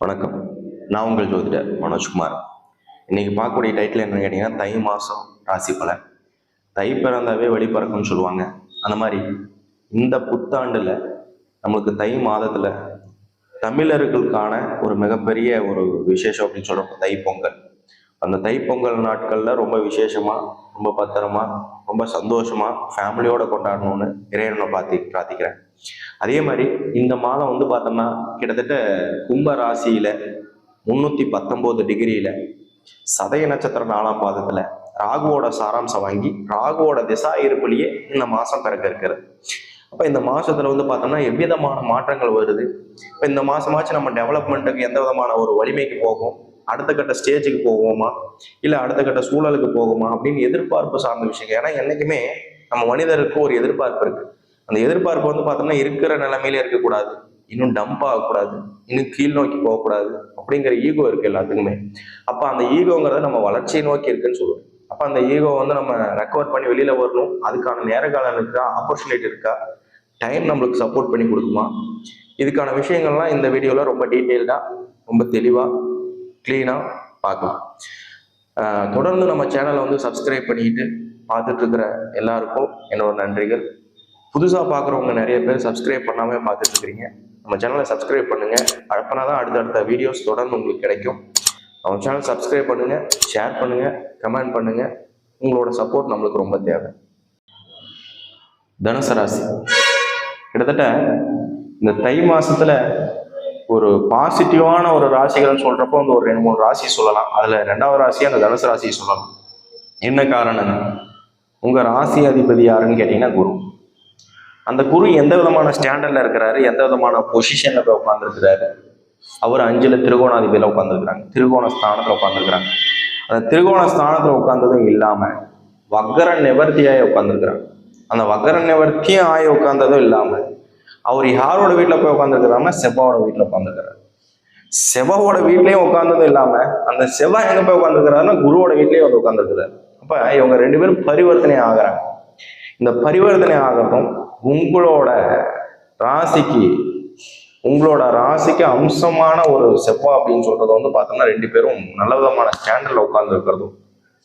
வணக்கம். நான் உங்கள் ஜோதிடர் மனோஜ்குமார். இன்னைக்கு பார்க்கக்கூடிய டைட்டில் என்னன்னு கேட்டீங்கன்னா, தை மாதம் ராசி பலன். தை பிறந்தாவே வழி பிறக்கும்னு சொல்லுவாங்க. அந்த மாதிரி இந்த புத்தாண்டில் நம்மளுக்கு தை மாதத்தில் தமிழர்களுக்கான ஒரு மிகப்பெரிய ஒரு விசேஷம் அப்படின்னு சொல்கிறப்ப தைப்பொங்கல். அந்த தைப்பொங்கல் நாட்களில் ரொம்ப விசேஷமாக, ரொம்ப பத்திரமா, ரொம்ப சந்தோஷமாக ஃபேமிலியோடு கொண்டாடணும்னு இறைவனை பிரார்த்திக்கிறேன். அதே மாதிரி இந்த மாதம் வந்து பார்த்தோம்னா கிட்டத்தட்ட கும்ப ராசியில 319 டிகிரியில சதய நட்சத்திர 4ஆம் பாதத்துல ராகுவோட சாராம்சம் வாங்கி ராகுவோட திசா இருப்பிலேயே இந்த மாசம் பிறக்க இருக்கிறது. அப்ப இந்த மாசத்துல வந்து பார்த்தோம்னா எவ்விதமான மாற்றங்கள் வருது. இப்ப இந்த மாசமாச்சு நம்ம டெவலப்மெண்ட்டுக்கு எந்த விதமான ஒரு வலிமைக்கு போகும், அடுத்த கட்ட ஸ்டேஜுக்கு போவோமா, இல்லை அடுத்த கட்ட சூழலுக்கு போகுமா அப்படின்னு எதிர்பார்ப்பு சார்ந்த விஷயங்கள். ஏன்னா என்னைக்குமே நம்ம மனிதருக்கு ஒரு எதிர்பார்ப்பு இருக்கு. அந்த எதிர்பார்ப்பு வந்து பார்த்தோம்னா இருக்கிற நிலைமையில இருக்கக்கூடாது, இன்னும் டம்ப் ஆகக்கூடாது, இன்னும் கீழ் நோக்கி போகக்கூடாது அப்படிங்கிற ஈகோ இருக்கு எல்லாத்துக்குமே. அப்போ அந்த ஈகோங்கிறத நம்ம வளர்ச்சியை நோக்கி இருக்குன்னு சொல்லுவோம். அப்போ அந்த ஈகோ வந்து நம்ம ரெக்கவர் பண்ணி வெளியில வரணும். அதுக்கான நேர காலம் இருக்கா, ஆப்பர்ச்சுனிட்டி இருக்கா, டைம் நம்மளுக்கு சப்போர்ட் பண்ணி கொடுக்குமா, இதுக்கான விஷயங்கள்லாம் இந்த வீடியோவில் ரொம்ப டீட்டெயில்டாக, ரொம்ப தெளிவாக, கிளீனாக பார்க்கலாம். தொடர்ந்து நம்ம சேனலை வந்து சப்ஸ்கிரைப் பண்ணிக்கிட்டு பார்த்துட்டு இருக்கிற எல்லாருக்கும் என்னோட நன்றிகள். புதுசாக பார்க்குறவங்க நிறைய பேர் சப்ஸ்கிரைப் பண்ணாமல் பார்த்துட்டு இருக்கிறீங்க. நம்ம சேனலை சப்ஸ்கிரைப் பண்ணுங்கள். அப்பனா தான் அடுத்தடுத்த வீடியோஸ் தொடர்ந்து உங்களுக்கு கிடைக்கும். நம்ம சேனல் சப்ஸ்கிரைப் பண்ணுங்கள், ஷேர் பண்ணுங்கள், கமெண்ட் பண்ணுங்கள். உங்களோட சப்போர்ட் நம்மளுக்கு ரொம்ப தேவை. தனுசு ராசி கிட்டத்தட்ட இந்த தை மாசத்துல ஒரு பாசிட்டிவான ஒரு ராசிகள்னு சொல்றப்போ வந்து ஒரு 2-3 ராசி சொல்லலாம். அதுல 2வது ராசியா அந்த தனுசு ராசியை சொல்லலாம். என்ன காரணம்? உங்க ராசி அதிபதி யாருன்னு கேட்டீங்கன்னா குரு. அந்த குரு எந்த விதமான ஸ்டாண்டர்ட்ல இருக்கிறாரு, எந்த விதமான பொசிஷன்ல போய் உட்காந்துருக்கிறாரு. அவர் 5ல் திரிகோணாதிபதியில உட்காந்துருக்கிறாங்க, திரிகோண ஸ்தானத்துல உட்காந்துருக்கிறாங்க. அந்த திரிகோண ஸ்தானத்துல உட்கார்ந்ததும் இல்லாம வக்கர நிவர்த்தியாய உட்காந்துருக்கிறாங்க. அந்த வக்கர நிவர்த்தியும் ஆய உட்கார்ந்ததும் இல்லாம அவர் யாரோட வீட்டுல போய் உட்காந்துருக்கிறாருன்னா செவ்வாயோட வீட்டுல உட்காந்துருக்கிறார். செவ்வாயோட வீட்லயும் உட்கார்ந்ததும் இல்லாம அந்த செவ்வாய் எங்க போய் உட்காந்துருக்கிறாருன்னா குருவோட வீட்லயும் வந்து உட்காந்துருக்கிறார். அப்ப இவங்க 2 பேரும் பரிவர்த்தனை ஆகிறாங்க. இந்த பரிவர்த்தனை ஆகட்டும் உங்களோட ராசிக்கு அம்சமான ஒரு செவ்வாய் அப்படின்னு சொல்றது வந்து பார்த்தோம்னா 2 பேரும் நல்ல விதமான ஸ்டாண்டர்ட்ல உட்கார்ந்து இருக்கிறதும்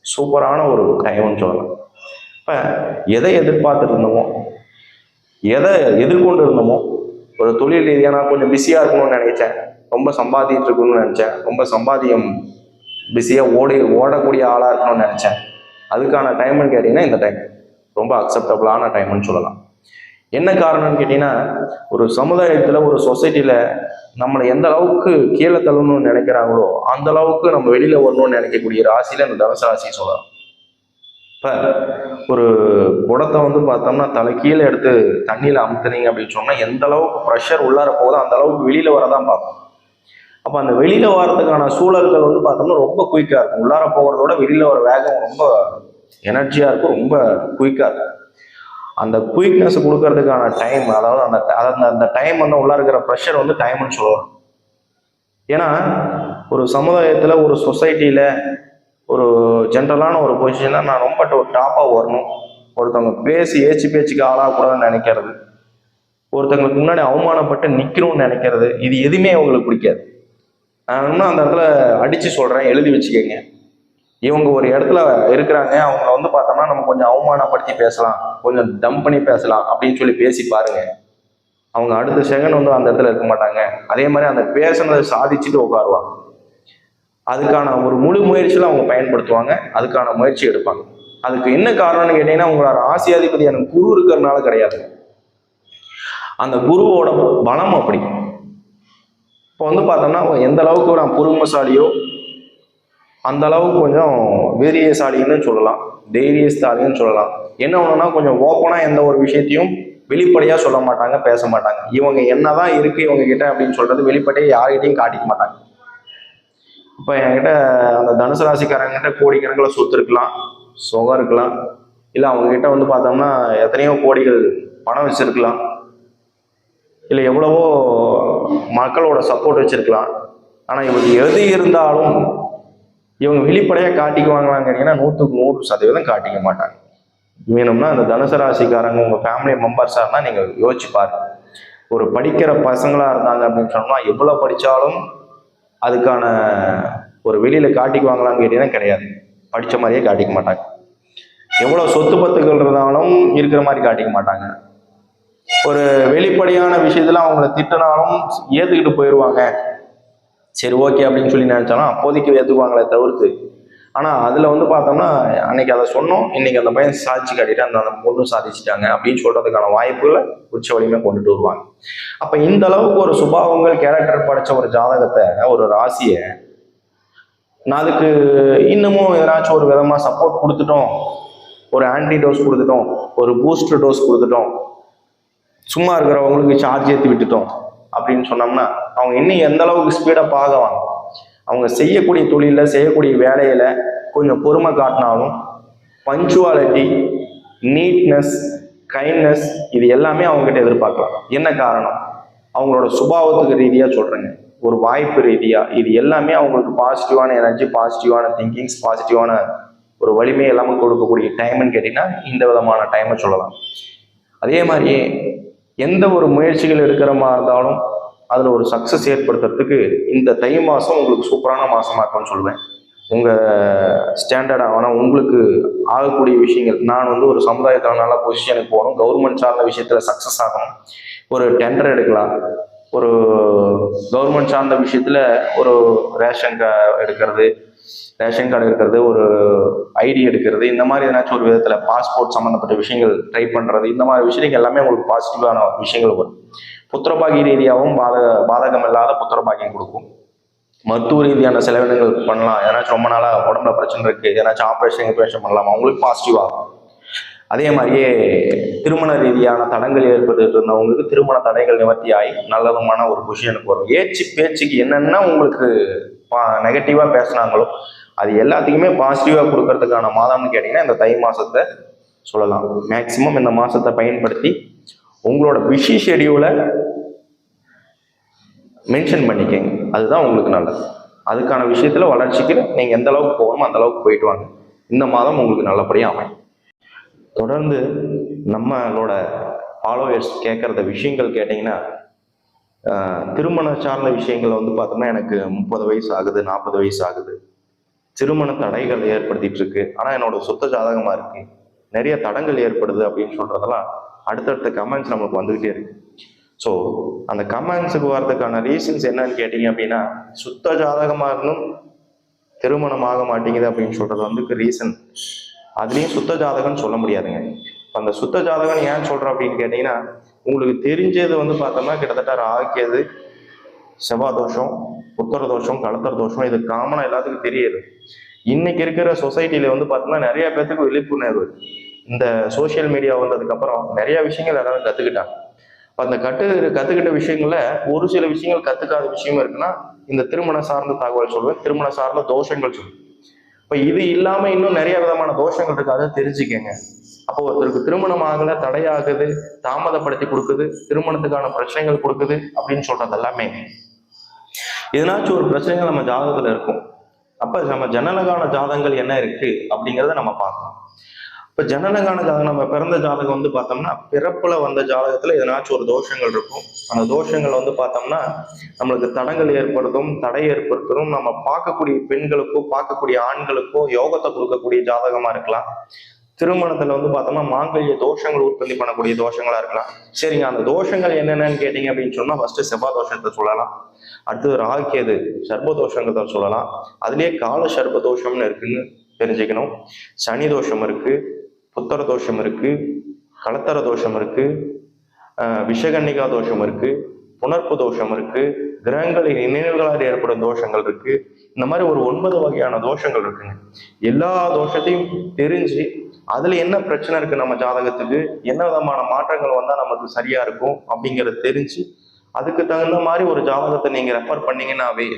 சூப்பரான ஒரு டைம்னு சொல்லலாம். இப்ப எதை எதிர்பார்த்துட்டு இருந்தோமோ, எதை எதிர்கொண்டு இருந்தோமோ, ஒரு தொழில் ரீதியாக நான் கொஞ்சம் பிஸியா இருக்கணும்னு நினைச்சேன், ரொம்ப சம்பாதிட்டு இருக்கணும்னு நினைச்சேன், ரொம்ப சம்பாதியம் பிஸியா ஓடக்கூடிய ஆளா இருக்கணும்னு நினைச்சேன். அதுக்கான டைம்னு கேட்டீங்கன்னா இந்த டைம் ரொம்ப அக்செப்டபிளான டைம்னு சொல்லலாம். என்ன காரணம்னு கேட்டீங்கன்னா, ஒரு சமுதாயத்துல ஒரு சொசைட்டில நம்மளை எந்த அளவுக்கு கீழே தள்ளணும்னு நினைக்கிறாங்களோ அந்த அளவுக்கு நம்ம வெளியில வரணும்னு நினைக்கக்கூடிய ராசியில இந்த தனுசு ராசியை சொல்லலாம். இப்ப ஒரு குடத்தை வந்து பார்த்தோம்னா தலை கீழே எடுத்து தண்ணியில அமுத்துனீங்க அப்படின்னு சொன்னா எந்த அளவுக்கு ப்ரெஷர் உள்ளார போகுதோ அந்த அளவுக்கு வெளியில வரதான் பார்ப்போம். அப்ப அந்த வெளியில வர்றதுக்கான சூழல்கள் வந்து பார்த்தோம்னா ரொம்ப குயிக்கா இருக்கும். உள்ளார போகிறதோட வெளியில வர வேகம் ரொம்ப எனர்ஜியா இருக்கும், ரொம்ப குயிக்கா இருக்கும். அந்த குயிக்னஸ் கொடுக்கறதுக்கான டைம், அதாவது அந்த டைம் வந்து உள்ள இருக்கிற ப்ரெஷர் வந்து டைம்னு சொல்லலாம். ஏன்னா ஒரு சமுதாயத்துல ஒரு சொசைட்டில ஒரு ஜென்ரலான ஒரு பொசிஷன்ல நான் ரொம்ப டாப்பாக வரணும், ஒருத்தவங்க பேச்சுக்கு ஆளாகக்கூடாதுன்னு நினைக்கிறது, ஒருத்தவங்களுக்கு முன்னாடி அவமானப்பட்டு நிற்கணும்னு நினைக்கிறது, இது எதுவுமே அவங்களுக்கு பிடிக்காது. நான் இன்னும் அந்த இடத்துல அடிச்சு சொல்றேன், எழுதி வச்சுக்கோங்க. இவங்க ஒரு இடத்துல இருக்கிறாங்க, அவங்க வந்து பார்த்தோம்னா நம்ம கொஞ்சம் அவமானப்படுத்தி பேசலாம், கொஞ்சம் டம்ப் பண்ணி பேசலாம் அப்படின்னு சொல்லி பேசி பாருங்க, அவங்க அடுத்த செகண்ட் வந்து அந்த இடத்துல இருக்க மாட்டாங்க. அதே மாதிரி அந்த பேசுனதை சாதிச்சுட்டு உட்காருவாங்க. அதுக்கான ஒரு முழு முயற்சியில அவங்க பயன்படுத்துவாங்க, அதுக்கான முயற்சி எடுப்பாங்க. அதுக்கு என்ன காரணம்னு கேட்டீங்கன்னா, உங்களோட ராசியாதிபதியான குரு இருக்கிறதுனால கிடையாது. அந்த குருவோட பலம் அப்படி. இப்போ வந்து பார்த்தோம்னா எந்த அளவுக்கு நான் பொறுமைசாலியோ அந்த அளவுக்கு கொஞ்சம் வீரியசாலின்னு சொல்லலாம், தைரியசாலின்னு சொல்லலாம். என்ன ஒண்ணுன்னா கொஞ்சம் ஓப்பனா எந்த ஒரு விஷயத்தையும் வெளிப்படையா சொல்ல மாட்டாங்க, பேச மாட்டாங்க. இவங்க என்னதான் இருக்கு இவங்க கிட்ட அப்படின்னு சொல்றது வெளிப்படையா யார்கிட்டையும் காட்டிக்க மாட்டாங்க. இப்போ என்கிட்ட அந்த தனுசு ராசிக்காரங்கிட்ட கோடிக்கணக்கில் சொத்து இருக்கலாம், சுகம் இருக்கலாம், இல்லை அவங்க கிட்ட வந்து பார்த்தோம்னா எத்தனையோ கோடிகள் பணம் வச்சிருக்கலாம், இல்லை எவ்வளவோ மக்களோட சப்போர்ட் வச்சிருக்கலாம். ஆனால் இவங்க எது இருந்தாலும் இவங்க வெளிப்படையாக காட்டிக்குவாங்களான்னு கேட்டீங்கன்னா 100% காட்டிக்க மாட்டாங்க. வேணும்னா அந்த தனுசு ராசிக்காரங்க உங்கள் ஃபேமிலி மெம்பர்ஸாக இருந்தால் நீங்கள் யோசிச்சு பாருங்க. ஒரு படிக்கிற பசங்களாக இருந்தாங்க அப்படின்னு சொன்னால் எவ்வளோ படித்தாலும் அதுக்கான ஒரு வெளியில காட்டிக்குவாங்களான்னு கேட்டீங்கன்னா கிடையாது. படிச்ச மாதிரியே காட்டிக்க மாட்டாங்க. எவ்வளவு சொத்து பத்துக்கள் இருந்தாலும் இருக்கிற மாதிரி காட்டிக்க மாட்டாங்க. ஒரு வெளிப்படையான விஷயத்துல அவங்கள திட்டினாலும் ஏத்துக்கிட்டு போயிடுவாங்க. சரி ஓகே அப்படின்னு சொல்லி நினைச்சாலும் அப்போதைக்கு ஏத்துக்குவாங்களே தவிர்த்து, ஆனா அதுல வந்து பார்த்தோம்னா அன்னைக்கு அதை சொன்னோம், இன்னைக்கு அந்த பையன் சாதிச்சு காட்டிட்டு அந்த பொண்ணு சாதிச்சுட்டாங்க அப்படின்னு சொல்றதுக்கான வாய்ப்புகளை உச்ச வலிமை கொண்டுட்டு வருவாங்க. அப்ப இந்த அளவுக்கு ஒரு சுபாவங்கள் கேரக்டர் படைச்ச ஒரு ஜாதகத்தை, ஒரு ராசியை நான் அதுக்கு இன்னமும் ஏதாச்சும் ஒரு விதமா சப்போர்ட் கொடுத்துட்டோம், ஒரு ஆன்டி டோஸ் கொடுத்துட்டோம், ஒரு பூஸ்டர் டோஸ் கொடுத்துட்டோம், சும்மா இருக்கிறவங்களுக்கு சார்ஜ் ஏற்றி விட்டுட்டோம் அப்படின்னு சொன்னோம்னா அவங்க இன்னும் எந்த அளவுக்கு ஸ்பீடப் ஆகுவாங்க. அவங்க செய்யக்கூடிய தொழில செய்யக்கூடிய வேலையில கொஞ்சம் பொறுமை காட்டினாலும் பஞ்சுவாலிட்டி, நீட்னஸ், கைண்ட்னஸ் இது எல்லாமே அவங்ககிட்ட எதிர்பார்க்கலாம். என்ன காரணம்? அவங்களோட சுபாவத்துக்கு ரீதியா சொல்றேங்க, ஒரு வாய்ப்பு ரீதியா இது எல்லாமே அவங்களுக்கு பாசிட்டிவான எனர்ஜி, பாசிட்டிவான திங்கிங்ஸ், பாசிட்டிவான ஒரு வலிமை எல்லாமே கொடுக்கக்கூடிய டைம்னு கேட்டீங்கன்னா இந்த விதமான டைமை சொல்லலாம். அதே மாதிரியே எந்த ஒரு முயற்சிகள் எடுக்கிற மாதிரி இருந்தாலும் அதில் ஒரு சக்ஸஸ் ஏற்படுத்துறதுக்கு இந்த தை மாதம் உங்களுக்கு சூப்பரான மாதமாக இருக்கும்னு சொல்லுவேன். உங்கள் ஸ்டாண்டர்டாக ஆனால் உங்களுக்கு ஆகக்கூடிய விஷயங்கள், நான் வந்து ஒரு சமுதாயத்தில் நல்ல பொசிஷனுக்கு போகணும், கவர்மெண்ட் சார்ந்த விஷயத்தில் சக்ஸஸ் ஆகணும், ஒரு டெண்டர் எடுக்கலாம், ஒரு கவர்மெண்ட் சார்ந்த விஷயத்தில் ஒரு ரேஷன் எடுக்கிறது, ஒரு ஐடி எடுக்கிறது, இந்த மாதிரி ஏதாச்சும் ஒரு விதத்தில் பாஸ்போர்ட் சம்மந்தப்பட்ட விஷயங்கள் ட்ரை பண்ணுறது, இந்த மாதிரி விஷயங்கள் எல்லாமே உங்களுக்கு பாசிட்டிவான விஷயங்கள் வரும். புத்திரபாகிய ரீதியாகவும் பாதகம் இல்லாத புத்திரபாகியம் கொடுக்கும். மருத்துவ ரீதியான செலவினங்கள் பண்ணலாம், ஏதாச்சும் ரொம்ப நாளாக உடம்புல பிரச்சனை இருக்குது, ஏதாச்சும் ஆப்ரேஷன் பண்ணலாம், அவங்களுக்கு பாசிட்டிவாகும். அதே மாதிரியே திருமண ரீதியான தடங்கள் ஏற்பட்டு இருந்தவங்களுக்கு திருமண தடைகள் நிவர்த்தி ஆகி நல்லதமான ஒரு பொசிஷனுக்கு வரும். பேச்சுக்கு என்னென்ன உங்களுக்கு நெகட்டிவாக பேசுனாங்களோ அது எல்லாத்துக்குமே பாசிட்டிவாக கொடுக்கறதுக்கான மாதம்னு கேட்டிங்கன்னா இந்த தை மாதத்தை சொல்லலாம். மேக்சிமம் இந்த மாதத்தை பயன்படுத்தி உங்களோட பிஸி ஷெடியூலை மென்ஷன் பண்ணிக்கங்க, அதுதான் உங்களுக்கு நல்லது. அதுக்கான விஷயத்தில் வளர்ச்சிக்கு நீங்கள் எந்த அளவுக்கு போகணுமோ அந்த அளவுக்கு போயிட்டு வாங்க. இந்த மாதம் உங்களுக்கு நல்லபடியாக அமையும். தொடர்ந்து நம்மளோட ஃபாலோவர்ஸ் கேட்குறத விஷயங்கள் கேட்டிங்கன்னா, திருமண சார்ந்த விஷயங்கள் வந்து பார்த்தோம்னா எனக்கு 30 வயசு ஆகுது, 40 வயசு ஆகுது, திருமண தடைகள் ஏற்படுத்திட்டு இருக்கு, ஆனால் என்னோட சுத்த ஜாதகமாக இருக்கு, நிறைய தடங்கள் ஏற்படுது அப்படின்னு சொல்றதெல்லாம் அடுத்தடுத்த கமெண்ட்ஸ் நம்மளுக்கு வந்துகிட்டே இருக்கு. ஸோ அந்த கமெண்ட்ஸுக்கு வர்றதுக்கான ரீசன்ஸ் என்னன்னு கேட்டீங்க அப்படின்னா, சுத்த ஜாதகமாக இருந்தும் திருமணம் ஆக மாட்டேங்குது அப்படின்னு சொல்றது வந்து ரீசன். அதுலேயும் சுத்த ஜாதகம்னு சொல்ல முடியாதுங்க. அந்த சுத்த ஜாதகம் ஏன் சொல்றேன் அப்படின்னு கேட்டீங்கன்னா, உங்களுக்கு தெரிஞ்சது வந்து பார்த்தோம்னா கிட்டத்தட்ட ராகியது, செவ்வாய் தோஷம், புத்திர தோஷம், கலத்தர தோஷம், இது காமனாக எல்லாத்துக்கும் தெரியுது. இன்னைக்கு இருக்கிற சொசைட்டில வந்து பார்த்தோம்னா நிறைய பேர்த்துக்கு விழிப்புணர்வு, இந்த சோசியல் மீடியா வந்ததுக்கு அப்புறம் நிறைய விஷயங்கள் எல்லாரும் கத்துக்கிட்டாங்க. அந்த கத்துக்கிட்ட விஷயங்கள்ல ஒரு சில விஷயங்கள் கத்துக்காத விஷயமும் இருக்குன்னா இந்த திருமண சார்ந்த தகவல் சொல்லுவேன், திருமண சார்ந்த தோஷங்கள் சொல்லுவேன். இப்ப இது இல்லாம இன்னும் நிறைய விதமான தோஷங்கள் இருக்கு, அதை தெரிஞ்சுக்கங்க. அப்போ ஒருத்தருக்கு திருமணம் ஆகல, தடையாகுது, தாமதப்படுத்தி கொடுக்குது, திருமணத்துக்கான பிரச்சனைகள் கொடுக்குது அப்படின்னு சொல்றது எல்லாமே எதனாச்சும் ஒரு பிரச்சனைகள் நம்ம ஜாதகத்துல இருக்கும். அப்ப நம்ம ஜனனகால ஜாதகங்கள் என்ன இருக்கு அப்படிங்கிறத நம்ம பார்க்கணும். இப்ப ஜனனகால ஜாதகம், நம்ம பிறந்த ஜாதகம் வந்து பார்த்தோம்னா பிறப்புல வந்த ஜாதகத்துல எதனாச்சும் ஒரு தோஷங்கள் இருக்கும். அந்த தோஷங்கள் வந்து பார்த்தோம்னா நம்மளுக்கு தடங்கள் ஏற்படுத்தும், தடை ஏற்படுத்தும். நம்ம பார்க்கக்கூடிய பெண்களுக்கோ பார்க்கக்கூடிய ஆண்களுக்கோ யோகத்தை கொடுக்கக்கூடிய ஜாதகமா இருக்கலாம். திருமணத்துல வந்து பார்த்தோம்னா மாங்கல்ய தோஷங்கள் உற்பத்தி பண்ணக்கூடிய தோஷங்களா இருக்கலாம். சரிங்க, அந்த தோஷங்கள் என்னென்னு கேட்டீங்க அப்படின்னு சொன்னா ஃபர்ஸ்ட் செவ்வாய் தோஷத்தை சொல்லலாம், அடுத்தது ராகுகேது சர்ப தோஷங்கிறத சொல்லலாம். அதுலயே கால சர்ப தோஷம்னு இருக்குன்னு தெரிஞ்சுக்கணும். சனி தோஷம் இருக்கு, புத்தர தோஷம் இருக்கு, கலத்தர தோஷம் இருக்கு, விஷகன்னிகா தோஷம் இருக்கு, புணர்ப்பு தோஷம் இருக்கு, கிரகங்களின் நினைவுகளால் ஏற்படும் தோஷங்கள் இருக்கு. இந்த மாதிரி ஒரு 9 வகையான தோஷங்கள் இருக்குங்க. எல்லா தோஷத்தையும் தெரிஞ்சு அதுல என்ன பிரச்சனை இருக்கு, நம்ம ஜாதகத்துக்கு என்ன விதமான மாற்றங்கள் வந்தா நமக்கு சரியா இருக்கும் அப்படிங்கிறத தெரிஞ்சு அதுக்கு தகுந்த மாதிரி ஒரு ஜாதகத்தை நீங்க ரெஃபர் பண்ணீங்கன்னாவே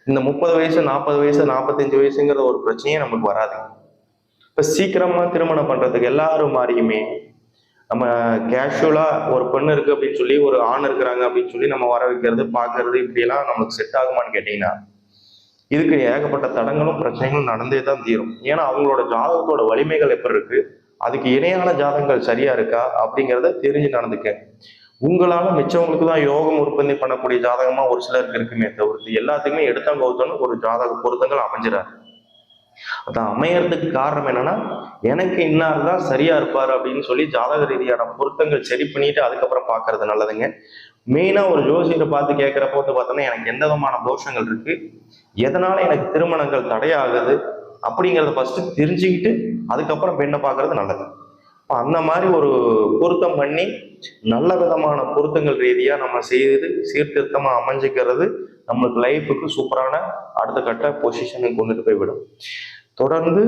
இந்த 30 வயசு 40 வயசு 45 வயசுங்கிற ஒரு பிரச்சனையே நமக்கு வராது. இப்ப சீக்கிரமா திருமணம் பண்றதுக்கு எல்லாரும் மாதிரியுமே நம்ம கேஷுவலா ஒரு பெண்ணு இருக்கு அப்படின்னு சொல்லி, ஒரு ஆண் இருக்கிறாங்க அப்படின்னு சொல்லி நம்ம வர வைக்கிறது பார்க்கறது இப்படியெல்லாம் நமக்கு செட் ஆகுமான்னு கேட்டீங்கன்னா இதுக்கு ஏகப்பட்ட தடங்களும் பிரச்சனைகளும் நடந்தே தான் தீரும். ஏன்னா அவங்களோட ஜாதகத்தோட வலிமைகள் எப்படி இருக்கு, அதுக்கு இணையான ஜாதகங்கள் சரியா இருக்கா அப்படிங்கிறத தெரிஞ்சு நடந்துக்க. உங்களால மிச்சவங்களுக்கு தான் யோகம் உற்பத்தி பண்ணக்கூடிய ஜாதகமா ஒரு சிலருக்கு இருக்குமே தவிர்த்து எல்லாத்துக்குமே எடுத்தங்கவுத்தன்னு ஒரு ஜாதக பொருத்தங்கள் அமைஞ்சிடாது. அதான் அமையறதுக்கு காரணம் என்னன்னா, எனக்கு இன்னார் தான் சரியா இருப்பாரு அப்படின்னு சொல்லி ஜாதக ரீதியான பொருத்தங்கள் சரி பண்ணிட்டு அதுக்கப்புறம் பாக்குறது நல்லதுங்க. மெயினா ஒரு ஜோசியரை பார்த்து கேட்கிறப்ப வந்து பார்த்தோம்னா எனக்கு எந்த விதமான தோஷங்கள் இருக்கு, எதனால எனக்கு திருமணங்கள் தடையாகுது அப்படிங்கிறத ஃபர்ஸ்ட் தெரிஞ்சுக்கிட்டு அதுக்கப்புறம் பெண்ணை பார்க்கறது நல்லது. அந்த மாதிரி ஒரு பொருத்தம் பண்ணி நல்ல விதமான பொருத்தங்கள் ரீதியா நம்ம செய்து சீர்திருத்தமா அமைஞ்சுக்கிறது நம்மளுக்கு லைஃபுக்கு சூப்பரான அடுத்த கட்ட பொசிஷனுக்கு கொண்டுட்டு போய் விடும். தொடர்ந்து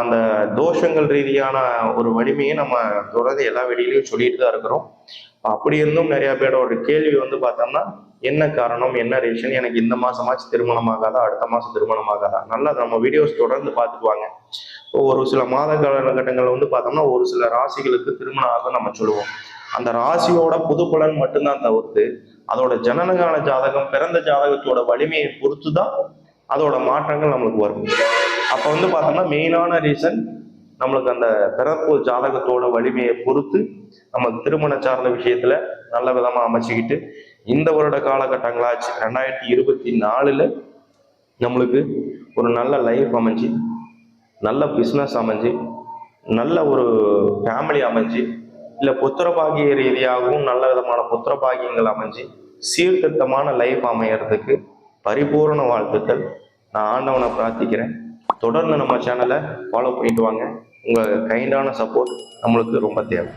அந்த தோஷங்கள் ரீதியான ஒரு வலிமையை நம்ம தொடர்ந்து எல்லா வெளியிலையும் சொல்லிட்டு தான் இருக்கிறோம். அப்படி இருந்தும் நிறைய பேரோட ஒரு கேள்வி வந்து பார்த்தோம்னா, என்ன காரணம், என்ன ரீசன், எனக்கு இந்த மாசமாச்சு திருமணம் ஆகாதா, அடுத்த மாசம் திருமணம் ஆகாதா, நல்லா நம்ம வீடியோஸ் தொடர்ந்து பார்த்துக்குவாங்க. ஒரு சில மாத காலகட்டங்கள் வந்து பார்த்தோம்னா ஒரு சில ராசிகளுக்கு திருமணம் ஆகும் நம்ம சொல்லுவோம். அந்த ராசியோட புது பலன் மட்டும்தான் தவிர்த்து அதோட ஜனனகால ஜாதகம் பிறந்த ஜாதகத்தோட வலிமையை பொறுத்து தான் அதோட மாற்றங்கள் நம்மளுக்கு வரும். அப்ப வந்து பார்த்தோம்னா மெயினான ரீசன் நம்மளுக்கு அந்த பிறப்பு ஜாதகத்தோட வலிமையை பொறுத்து நம்ம திருமண சார்ந்த விஷயத்துல நல்ல விதமா அமைச்சுக்கிட்டு இந்த வருட காலகட்டங்களாச்சு 2024 நம்மளுக்கு ஒரு நல்ல லைஃப் அமைஞ்சு, நல்ல பிஸ்னஸ் அமைஞ்சு, நல்ல ஒரு ஃபேமிலி அமைஞ்சு, இல்லை புத்திர பாகிய ரீதியாகவும் நல்ல விதமான புத்திர பாகியங்கள் அமைஞ்சு சீர்திருத்தமான லைஃப் அமையறதுக்கு பரிபூர்ண வாழ்த்துக்கள். நான் ஆண்டவனை பிரார்த்திக்கிறேன். தொடர்ந்து நம்ம சேனலை ஃபாலோ பண்ணிட்டு வாங்க. உங்கள் கைண்டான சப்போர்ட் நம்மளுக்கு ரொம்ப தேவை.